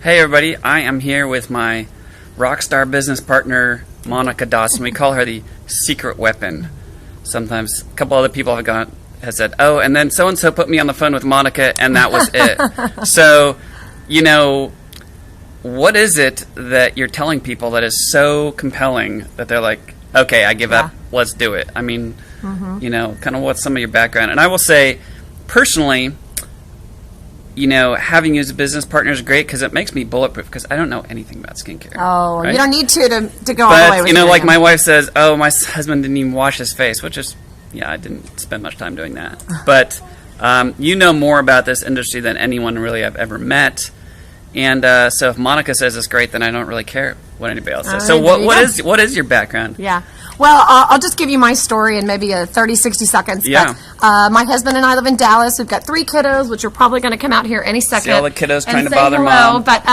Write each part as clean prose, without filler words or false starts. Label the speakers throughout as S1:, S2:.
S1: Hey everybody, I am here with my rock star business partner, Monica Dawson. We call her the secret weapon. Sometimes a couple other people have said, oh, and then so-and-so put me on the phone with Monica, and that was it. So, what is it that you're telling people that is so compelling that they're like, okay, I give up, let's do it? I mean, kind of what's some of your background? And I will say, personally, having you as a business partner is great because it makes me bulletproof because I don't know anything about skincare.
S2: Oh,
S1: right?
S2: You don't need to go all the way with
S1: But, like my wife says, oh, my husband didn't even wash his face, which is, I didn't spend much time doing that. But you know more about this industry than anyone really I've ever met. And so if Monica says it's great, then I don't really care what anybody else says. So what is your background?
S2: Yeah. Well, I'll just give you my story in maybe 30, 60 seconds.
S1: Yeah.
S2: But, my husband and I live in Dallas. We've got 3 kiddos, which are probably going to come out here any second.
S1: See all the kiddos trying to
S2: say
S1: bother
S2: hello.
S1: Mom.
S2: But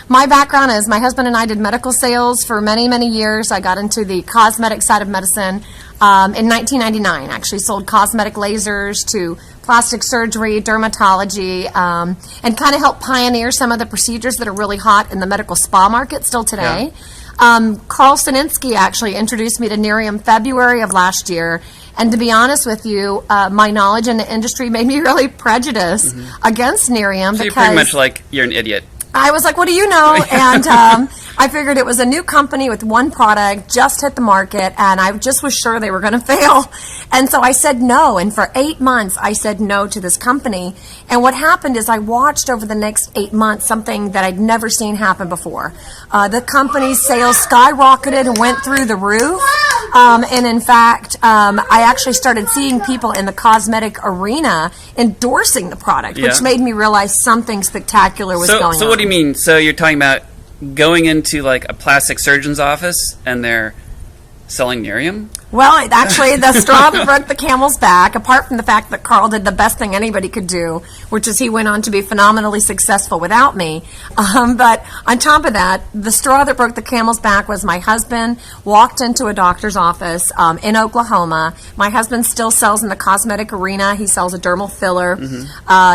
S2: my background is my husband and I did medical sales for many, many years. I got into the cosmetic side of medicine in 1999. Actually sold cosmetic lasers to plastic surgery, dermatology, and kind of helped pioneer some of the procedures that are really hot in the medical spa market still today.
S1: Yeah.
S2: Carl Sininsky actually introduced me to Nerium February of last year, and to be honest with you, my knowledge in the industry made me really prejudiced against Nerium.
S1: So
S2: because
S1: you're pretty much like, you're an idiot.
S2: I was like, what do you know? And I figured it was a new company with one product, just hit the market, and I just was sure they were going to fail. And so I said no, and for 8 months I said no to this company. And what happened is I watched over the next 8 months something that I'd never seen happen before. The company's sales skyrocketed and went through the roof. And in fact, I actually started seeing people in the cosmetic arena endorsing the product, which made me realize something spectacular was going on.
S1: So what do you mean? So you're talking about going into like a plastic surgeon's office and they're selling Nerium?
S2: Well, actually, the straw that broke the camel's back, apart from the fact that Carl did the best thing anybody could do, which is he went on to be phenomenally successful without me. But on top of that, the straw that broke the camel's back was my husband walked into a doctor's office in Oklahoma. My husband still sells in the cosmetic arena. He sells a dermal filler.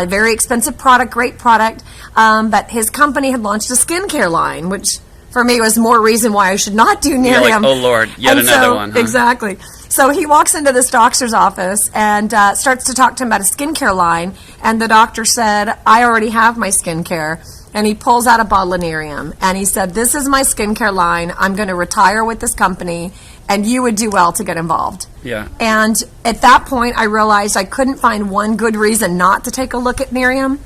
S2: Very expensive product, great product. But his company had launched a skincare line, which for me was more reason why I should not do Nerium.
S1: You're like, oh Lord, yet another one, huh?
S2: Exactly. So he walks into this doctor's office and starts to talk to him about a skincare line, and the doctor said, I already have my skincare. And he pulls out a bottle of Nerium, and he said, this is my skincare line. I'm going to retire with this company, and you would do well to get involved.
S1: Yeah.
S2: And at that point, I realized I couldn't find one good reason not to take a look at Nerium.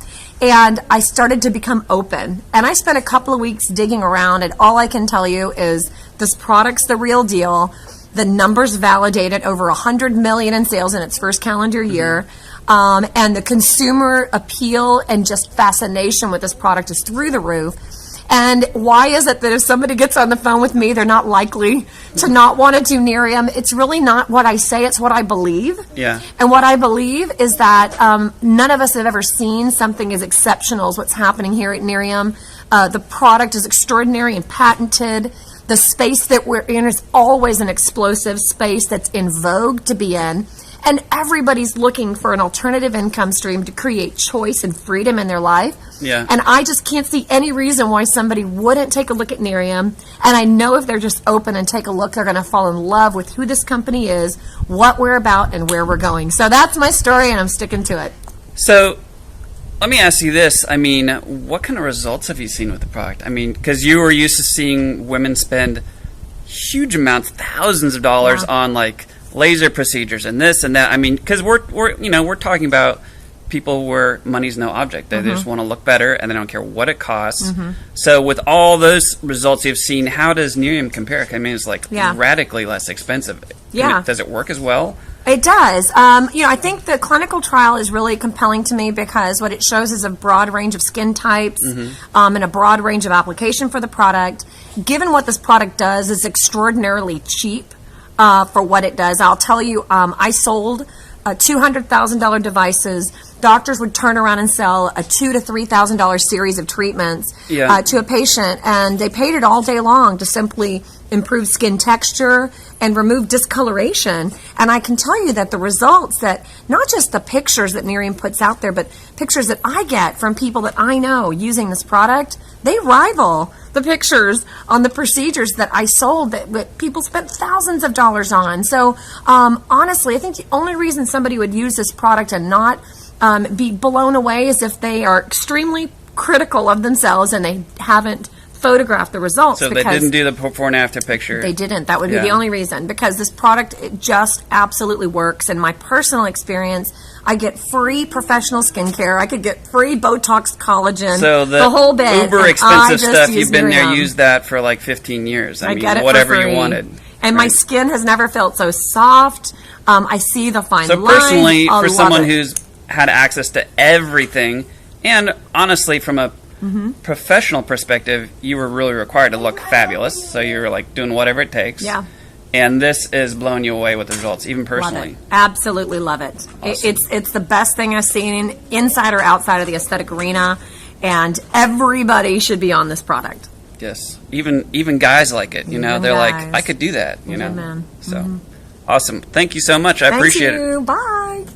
S2: And I started to become open. And I spent a couple of weeks digging around, and all I can tell you is this product's the real deal. The numbers validated over $100 million in sales in its first calendar year. And the consumer appeal and just fascination with this product is through the roof. And why is it that if somebody gets on the phone with me, they're not likely to not want to do Nerium? It's really not what I say, it's what I believe.
S1: Yeah.
S2: And what I believe is that none of us have ever seen something as exceptional as what's happening here at Nerium. The product is extraordinary and patented. The space that we're in is always an explosive space that's in vogue to be in. And everybody's looking for an alternative income stream to create choice and freedom in their life.
S1: Yeah.
S2: And I just can't see any reason why somebody wouldn't take a look at Nerium. And I know if they're just open and take a look, they're going to fall in love with who this company is, what we're about, and where we're going. So that's my story, and I'm sticking to it.
S1: So let me ask you this. I mean, what kind of results have you seen with the product? I mean, because you were used to seeing women spend huge amounts, thousands of dollars on like laser procedures and this and that. I mean, because we're talking about people where money's no object. They just want to look better, and they don't care what it costs. So with all those results you've seen, how does Nerium compare? I mean, it's like radically less expensive.
S2: Yeah.
S1: Does it work as well?
S2: It does. I think the clinical trial is really compelling to me because what it shows is a broad range of skin types and a broad range of application for the product. Given what this product does, it's extraordinarily cheap for what it does. I'll tell you, I sold $200,000 devices doctors would turn around and sell a $2,000 to $3,000 series of treatments to a patient, and they paid it all day long to simply improve skin texture and remove discoloration. And I can tell you that the results, that not just the pictures that Nerium puts out there, but pictures that I get from people that I know using this product, they rival the pictures on the procedures that I sold that people spent thousands of dollars on. So honestly, I think the only reason somebody would use this product and not be blown away is if they are extremely critical of themselves and they haven't photographed the results.
S1: So they didn't do the before and after picture.
S2: They didn't. That would be the only reason, because this product, it just absolutely works. In my personal experience, I get free professional skincare. I could get free Botox, collagen,
S1: so
S2: the whole bit.
S1: Uber expensive stuff, you've been there, used that for like 15 years. I mean,
S2: get it
S1: whatever
S2: for free.
S1: you wanted.
S2: And my skin has never felt so soft. I see the fine lines.
S1: So personally, for someone who's had access to everything, and honestly, from a professional perspective, you were really required to look fabulous. So you were like doing whatever it takes.
S2: Yeah.
S1: And this is blowing you away with the results, even personally.
S2: Love it. Absolutely love it.
S1: Awesome.
S2: It's the best thing I've seen inside or outside of the aesthetic arena, and everybody should be on this product.
S1: Yes. Even guys like it. You know, they're
S2: guys.
S1: like, I could do that. You know.
S2: Amen.
S1: So awesome. Thank you so much. I appreciate it.
S2: Bye.